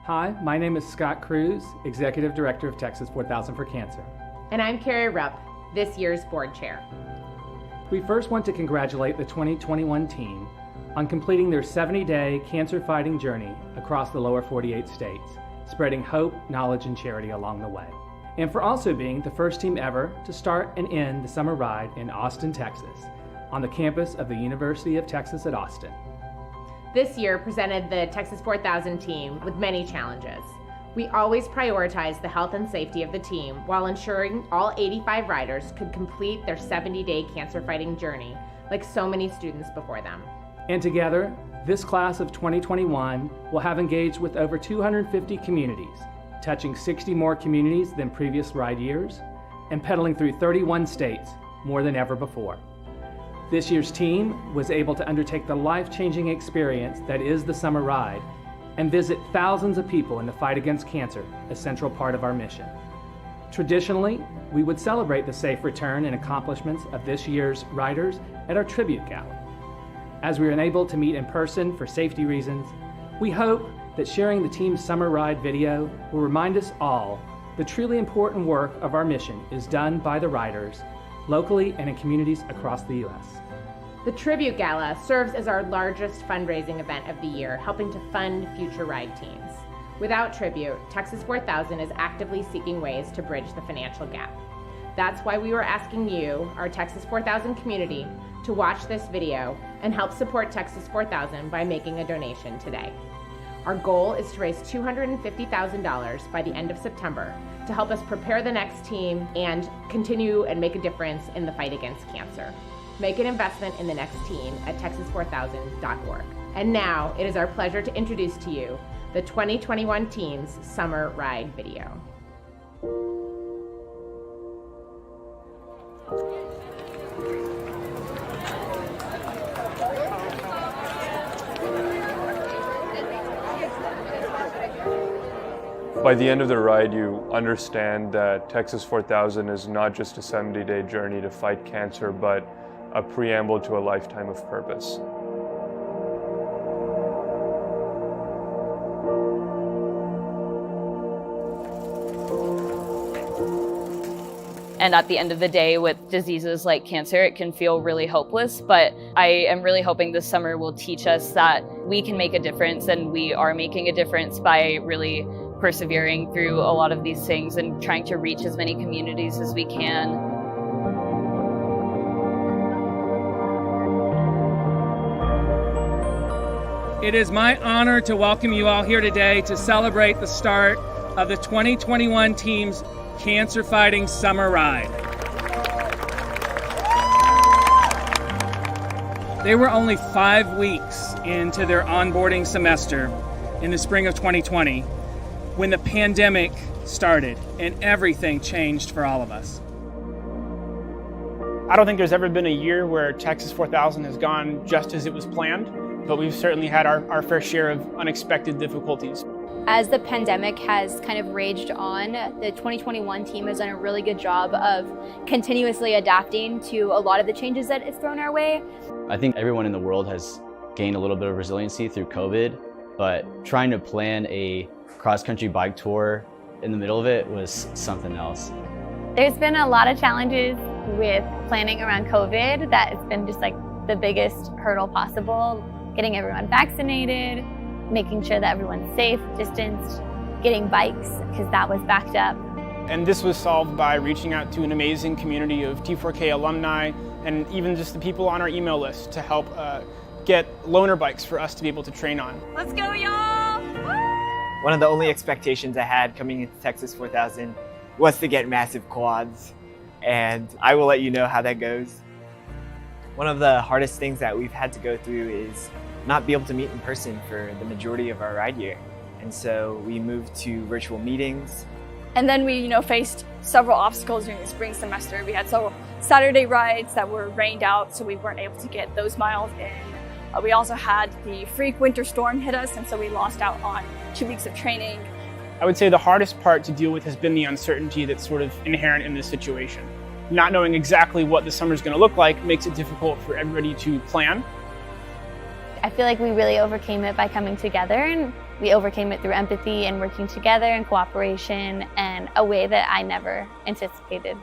Hi, my name is Scott Cruz, Executive Director of Texas 4000 for Cancer. And I'm Carrie Rupp, this year's board chair. We first want to congratulate the 2021 team on completing their 70-day cancer-fighting journey across the lower 48 states, spreading hope, knowledge, and charity along the way. And for also being the first team ever to start and end the summer ride in Austin, Texas, on the campus of the University of Texas at Austin. This year presented the Texas 4000 team with many challenges. We always prioritize the health and safety of the team while ensuring all 85 riders could complete their 70-day cancer-fighting journey, like so many students before them. And together, this class of 2021 will have engaged with over 250 communities, touching 60 more communities than previous ride years, and pedaling through 31 states, more than ever before. This year's team was able to undertake the life-changing experience that is the summer ride and visit thousands of people in the fight against cancer, a central part of our mission. Traditionally, we would celebrate the safe return and accomplishments of this year's riders at our tribute gala. As we are unable to meet in person for safety reasons, we hope that sharing the team's summer ride video will remind us all the truly important work of our mission is done by the riders, locally and in communities across the U.S. The Tribute Gala serves as our largest fundraising event of the year, helping to fund future ride teams. Without Tribute, Texas 4000 is actively seeking ways to bridge the financial gap. That's why we were asking you, our Texas 4000 community, to watch this video and help support Texas 4000 by making a donation today. Our goal is to raise $250,000 by the end of September to help us prepare the next team and continue and make a difference in the fight against cancer. Make an investment in the next team at texas4000.org. And now it is our pleasure to introduce to you the 2021 team's summer ride video. By the end of the ride, you understand that Texas 4000 is not just a 70-day journey to fight cancer, but a preamble to a lifetime of purpose. And at the end of the day, with diseases like cancer, it can feel really hopeless, but I am really hoping this summer will teach us that we can make a difference, and we are making a difference by really persevering through a lot of these things and trying to reach as many communities as we can. It is my honor to welcome you all here today to celebrate the start of the 2021 team's Cancer Fighting Summer Ride. They were only 5 weeks into their onboarding semester in the spring of 2020 when the pandemic started and everything changed for all of us. I don't think there's ever been a year where Texas 4000 has gone just as it was planned, but we've certainly had our fair share of unexpected difficulties. As the pandemic has kind of raged on, the 2021 team has done a really good job of continuously adapting to a lot of the changes that it's thrown our way. I think everyone in the world has gained a little bit of resiliency through COVID, but trying to plan a cross-country bike tour in the middle of it was something else. There's been a lot of challenges with planning around COVID that it's been just like the biggest hurdle possible. Getting everyone vaccinated, making sure that everyone's safe, distanced, getting bikes, because that was backed up. And this was solved by reaching out to an amazing community of T4K alumni and even just the people on our email list to help get loaner bikes for us to be able to train on. Let's go, y'all! One of the only expectations I had coming into Texas 4000 was to get massive quads, and I will let you know how that goes. One of the hardest things that we've had to go through is not be able to meet in person for the majority of our ride year. And so we moved to virtual meetings. And then we, faced several obstacles during the spring semester. We had several Saturday rides that were rained out, so we weren't able to get those miles in. We also had the freak winter storm hit us, and so we lost out on 2 weeks of training. I would say the hardest part to deal with has been the uncertainty that's sort of inherent in this situation. Not knowing exactly what the summer is going to look like makes it difficult for everybody to plan. I feel like we really overcame it by coming together and We overcame it through empathy and working together and cooperation in a way that I never anticipated.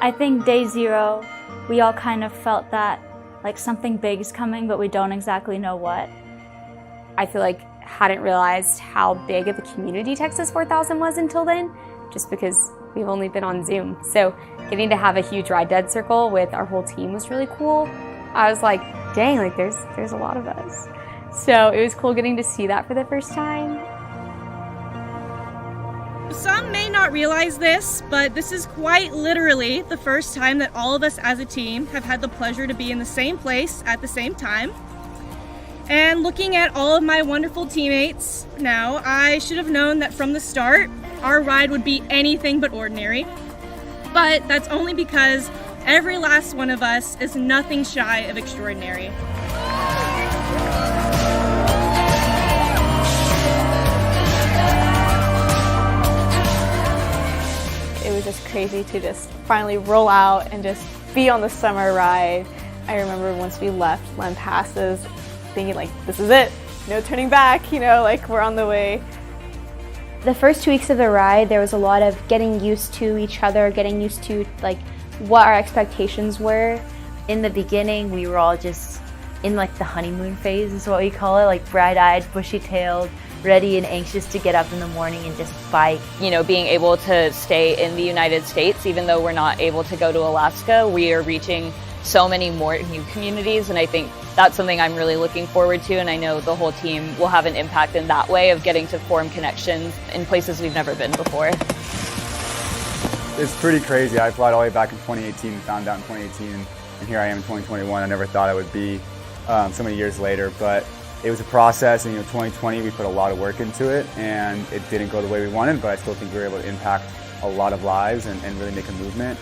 I think day 0, we all kind of felt that like something big is coming, but we don't exactly know what. I feel like hadn't realized how big of a community Texas 4000 was until then, just because we've only been on Zoom. So getting to have a huge Ride Dead circle with our whole team was really cool. I was like, dang, like there's a lot of us. So it was cool getting to see that for the first time. Some may not realize this, but this is quite literally the first time that all of us as a team have had the pleasure to be in the same place at the same time. And looking at all of my wonderful teammates now, I should have known that from the start, our ride would be anything but ordinary. But that's only because every last one of us is nothing shy of extraordinary. It was just crazy to just finally roll out and just be on the summer ride. I remember once we left Lem Passes, thinking like, this is it, no turning back, you know, like we're on the way. The first 2 weeks of the ride, there was a lot of getting used to each other, getting used to like what our expectations were. In the beginning, we were all just in like the honeymoon phase is what we call it, like bright-eyed, bushy-tailed, ready and anxious to get up in the morning and just bike. You know, being able to stay in the United States, even though we're not able to go to Alaska, we are reaching so many more new communities, and I think that's something I'm really looking forward to, and I know the whole team will have an impact in that way of getting to form connections in places we've never been before. It's pretty crazy. I applied all the way back in 2018 and found out in 2018, and here I am in 2021. I never thought I would be so many years later, but it was a process, and 2020 we put a lot of work into it, and it didn't go the way we wanted, but I still think we were able to impact a lot of lives and really make a movement.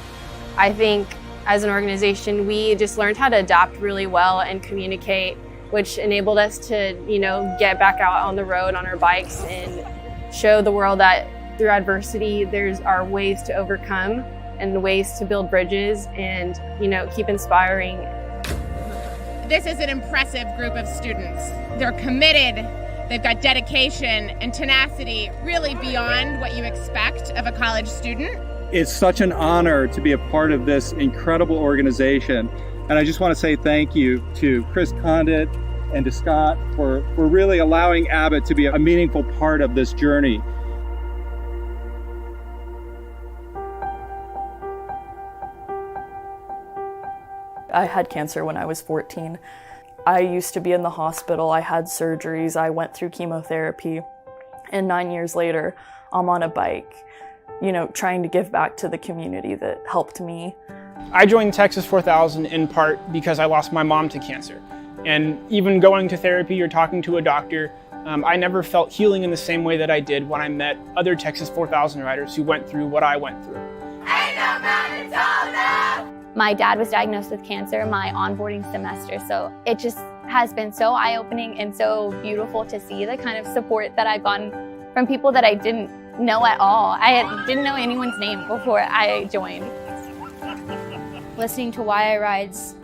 I think as an organization, we just learned how to adapt really well and communicate, which enabled us to, get back out on the road on our bikes and show the world that through adversity, there's are ways to overcome and ways to build bridges and, keep inspiring. This is an impressive group of students. They're committed, they've got dedication and tenacity really beyond what you expect of a college student. It's such an honor to be a part of this incredible organization. And I just want to say thank you to Chris Condit and to Scott for really allowing Abbott to be a meaningful part of this journey. I had cancer when I was 14. I used to be in the hospital, I had surgeries, I went through chemotherapy, and 9 years later, I'm on a bike, trying to give back to the community that helped me. I joined Texas 4000 in part because I lost my mom to cancer. And even going to therapy or talking to a doctor, I never felt healing in the same way that I did when I met other Texas 4000 riders who went through what I went through. Ain't no mountain tall enough. My dad was diagnosed with cancer my onboarding semester, so it just has been so eye-opening and so beautiful to see the kind of support that I've gotten from people that I didn't know at all. I didn't know anyone's name before I joined. Listening to Why I Rides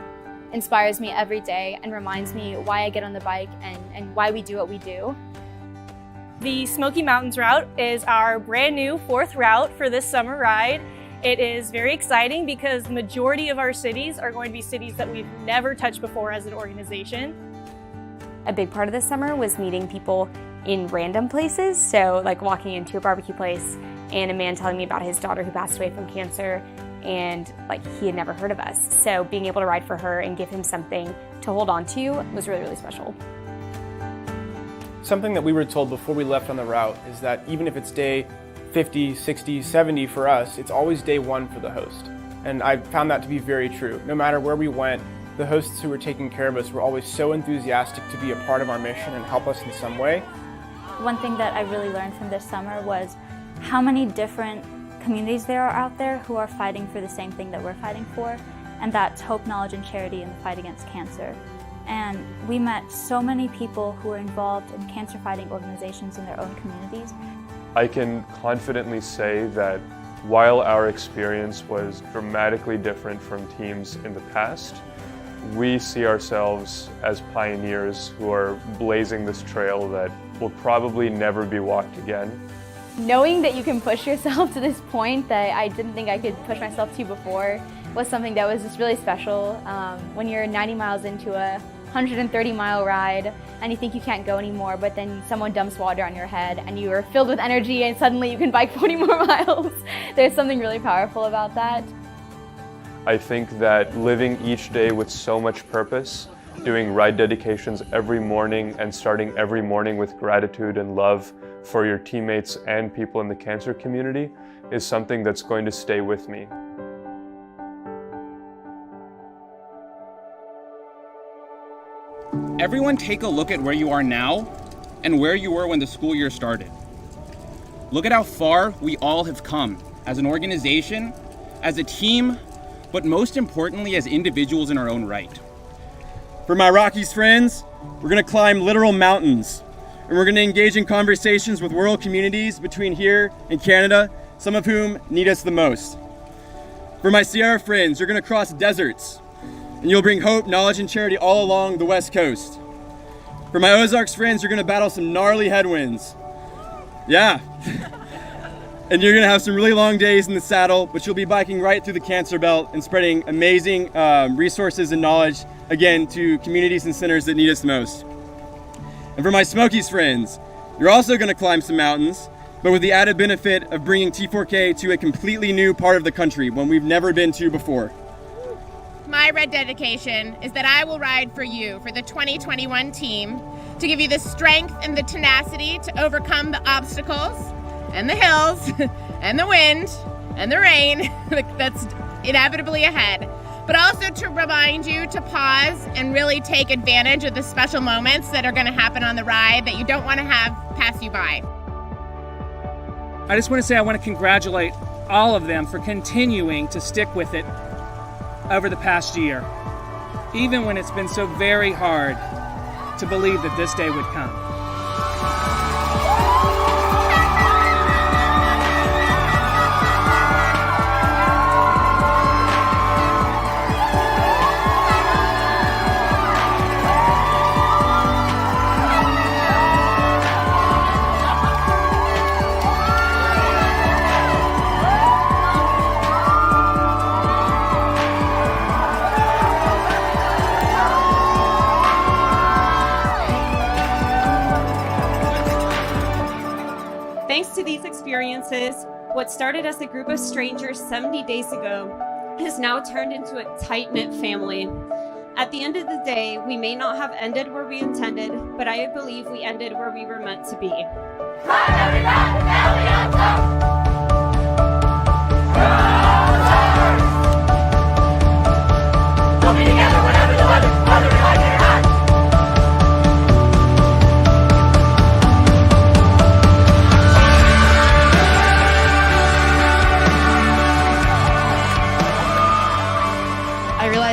inspires me every day and reminds me why I get on the bike and why we do what we do. The Smoky Mountains route is our brand new 4th route for this summer ride. It is very exciting because the majority of our cities are going to be cities that we've never touched before as an organization. A big part of this summer was meeting people in random places. So like walking into a barbecue place and a man telling me about his daughter who passed away from cancer, and like he had never heard of us. So being able to ride for her and give him something to hold on to was really, really special. Something that we were told before we left on the route is that even if it's day 50, 60, 70 for us, it's always day 1 for the host. And I found that to be very true. No matter where we went, the hosts who were taking care of us were always so enthusiastic to be a part of our mission and help us in some way. One thing that I really learned from this summer was how many different communities there are out there who are fighting for the same thing that we're fighting for, and that's hope, knowledge, and charity in the fight against cancer. And we met so many people who are involved in cancer fighting organizations in their own communities. I can confidently say that while our experience was dramatically different from teams in the past, we see ourselves as pioneers who are blazing this trail that will probably never be walked again. Knowing that you can push yourself to this point that I didn't think I could push myself to before was something that was just really special. When you're 90 miles into a 130-mile ride and you think you can't go anymore, but then someone dumps water on your head and you are filled with energy and suddenly you can bike 40 more miles. There's something really powerful about that. I think that living each day with so much purpose, doing ride dedications every morning and starting every morning with gratitude and love for your teammates and people in the cancer community is something that's going to stay with me. Everyone take a look at where you are now and where you were when the school year started. Look at how far we all have come as an organization, as a team, but most importantly as individuals in our own right. For my Rockies friends, we're gonna climb literal mountains, and we're gonna engage in conversations with rural communities between here and Canada, some of whom need us the most. For my Sierra friends, you're gonna cross deserts, and you'll bring hope, knowledge, and charity all along the West Coast. For my Ozarks friends, you're gonna battle some gnarly headwinds. Yeah. And you're gonna have some really long days in the saddle, but you'll be biking right through the cancer belt and spreading amazing resources and knowledge, again, to communities and centers that need us most. And for my Smokies friends, you're also gonna climb some mountains, but with the added benefit of bringing T4K to a completely new part of the country, one we've never been to before. My red dedication is that I will ride for you, for the 2021 team, to give you the strength and the tenacity to overcome the obstacles and the hills and the wind and the rain that's inevitably ahead, but also to remind you to pause and really take advantage of the special moments that are going to happen on the ride that you don't want to have pass you by. I just want to say I want to congratulate all of them for continuing to stick with it over the past year, even when it's been so very hard to believe that this day would come. Thanks to these experiences, what started as a group of strangers 70 days ago has now turned into a tight-knit family. At the end of the day, we may not have ended where we intended, but I believe we ended where we were meant to be.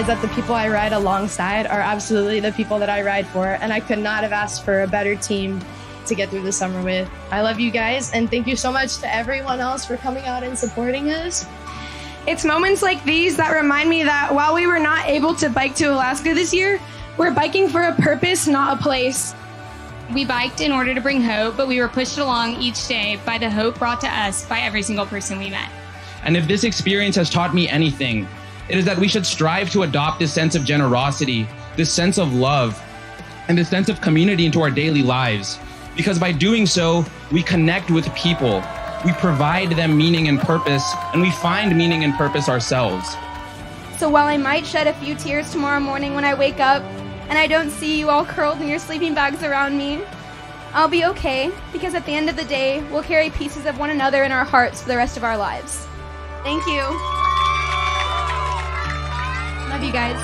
That the people I ride alongside are absolutely the people that I ride for, and I could not have asked for a better team to get through the summer with. I love you guys, and thank you so much to everyone else for coming out and supporting us. It's moments like these that remind me that while we were not able to bike to Alaska this year, we're biking for a purpose, not a place. We biked in order to bring hope, but we were pushed along each day by the hope brought to us by every single person we met. And if this experience has taught me anything, it is that we should strive to adopt this sense of generosity, this sense of love, and this sense of community into our daily lives. Because by doing so, we connect with people, we provide them meaning and purpose, and we find meaning and purpose ourselves. So while I might shed a few tears tomorrow morning when I wake up, and I don't see you all curled in your sleeping bags around me, I'll be okay, because at the end of the day, we'll carry pieces of one another in our hearts for the rest of our lives. Thank you. Love you guys.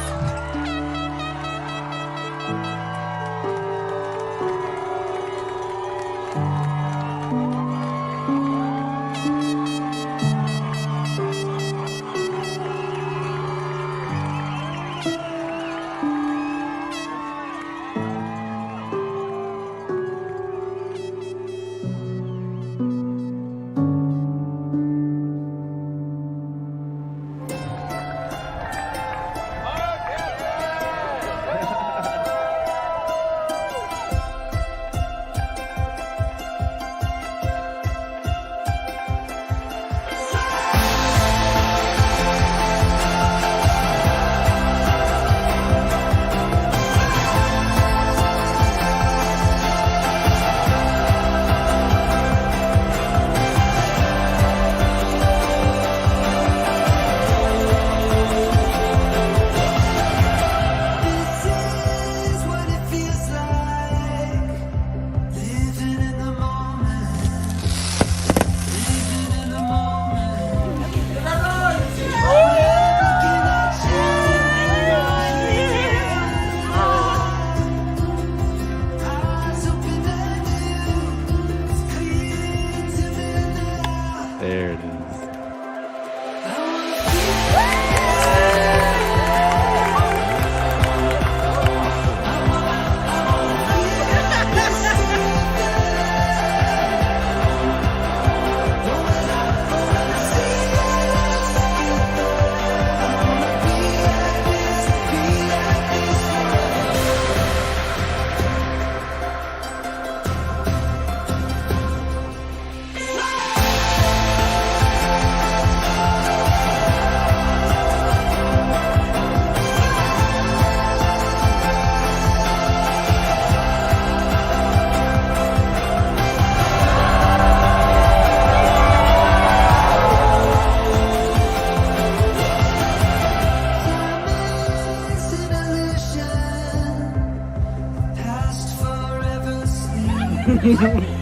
Yeah.